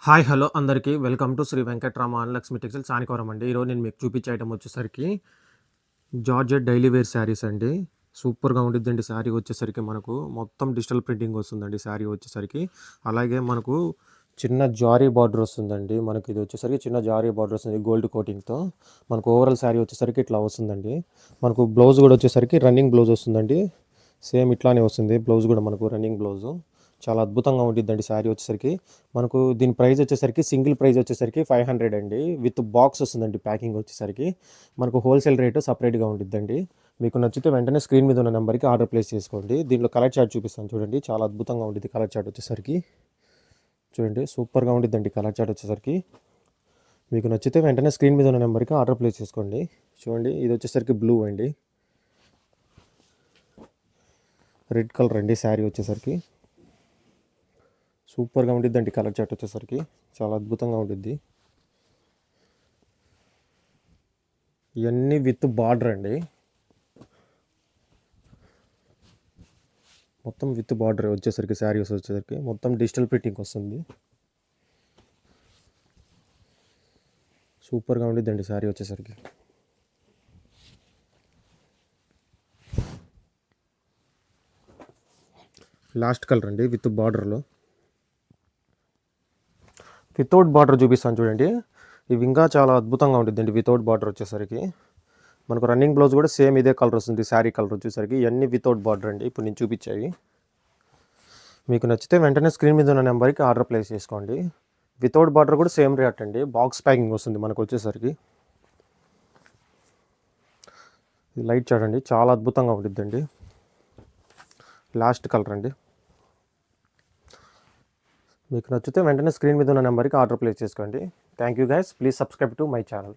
Hi hello అందరికీ welcome to Shri Venkatrama Lakshmi textiles సానికోరం అండి. ఈరోజు నేను మీకు చూపించే ఐటమ్ వచ్చేసరికి జార్జెట్ డైలీ వేర్ శారీస్ అండి. సూపర్గా ఉండిద్దండి. శారీ వచ్చేసరికి మనకు మొత్తం డిజిటల్ ప్రింటింగ్ వస్తుందండి. శారీ వచ్చేసరికి అలాగే మనకు చిన్న జారీ బార్డర్ వస్తుందండి. మనకి ఇది వచ్చేసరికి చిన్న జారీ బార్డర్ వస్తుంది గోల్డ్ కోటింగ్తో. మనకు ఓవరాల్ శారీ వచ్చేసరికి ఇట్లా వస్తుందండి. మనకు బ్లౌజ్ కూడా వచ్చేసరికి రన్నింగ్ బ్లౌజ్ వస్తుందండి. సేమ్ ఇట్లానే వస్తుంది బ్లౌజ్ కూడా మనకు రన్నింగ్ బ్లౌజు. చాలా అద్భుతంగా ఉండిద్దండి శారీ వచ్చేసరికి. మనకు దీని ప్రైస్ వచ్చేసరికి సింగిల్ ప్రైస్ వచ్చేసరికి 500 అండి. విత్ బాక్స్ వస్తుందండి ప్యాకింగ్ వచ్చేసరికి. మనకు హోల్సేల్ రేటు సపరేట్గా ఉండిద్దండి. మీకు నచ్చితే వెంటనే స్క్రీన్ మీద ఉన్న నెంబర్కి ఆర్డర్ ప్లేస్ చేసుకోండి. దీంట్లో కలర్ చార్ట్ చూపిస్తాను చూడండి. చాలా అద్భుతంగా ఉండిద్ది కలర్ చార్ట్ వచ్చేసరికి. చూడండి సూపర్గా ఉండిద్దండి కలర్ చార్ట్ వచ్చేసరికి. మీకు నచ్చితే వెంటనే స్క్రీన్ మీద ఉన్న నెంబర్కి ఆర్డర్ ప్లేస్ చేసుకోండి. చూడండి ఇది వచ్చేసరికి బ్లూ అండి. రెడ్ కలర్ అండి శారీ వచ్చేసరికి. సూపర్గా ఉండిద్దండి కలర్ చార్ట్ వచ్చేసరికి. చాలా అద్భుతంగా ఉండిద్ది. ఇవన్నీ విత్ బార్డర్ అండి. మొత్తం విత్ బార్డర్ వచ్చేసరికి శారీస్ వచ్చేసరికి మొత్తం డిజిటల్ ప్రింటింగ్ వస్తుంది. సూపర్గా ఉండిద్దండి శారీ వచ్చేసరికి. లాస్ట్ కలర్ అండి విత్ బార్డర్లో. వితౌట్ బార్డర్ చూపిస్తాను చూడండి. ఇవి ఇంకా చాలా అద్భుతంగా ఉండిద్దండి వితౌట్ బార్డర్ వచ్చేసరికి. మనకు రన్నింగ్ బ్లౌజ్ కూడా సేమ్ ఇదే కలర్ వస్తుంది. శారీ కలర్ వచ్చేసరికి ఇవన్నీ వితౌట్ బార్డర్ అండి. ఇప్పుడు నేను చూపించేవి. మీకు నచ్చితే వెంటనే స్క్రీన్ మీద ఉన్న నెంబర్కి ఆర్డర్ ప్లేస్ చేసుకోండి. వితౌట్ బార్డర్ కూడా సేమ్ రేట్ అండి. బాక్స్ ప్యాకింగ్ వస్తుంది మనకు వచ్చేసరికి. ఇది లైట్ చూడండి చాలా అద్భుతంగా ఉండిద్దండి. లాస్ట్ కలర్ అండి. మీకు నచ్చితే వెంటనే స్క్రీన్ మీద ఉన్న నెంబర్కి ఆర్డర్ ప్లేస్ చేసుకోండి. Thank you guys. Please subscribe to my channel.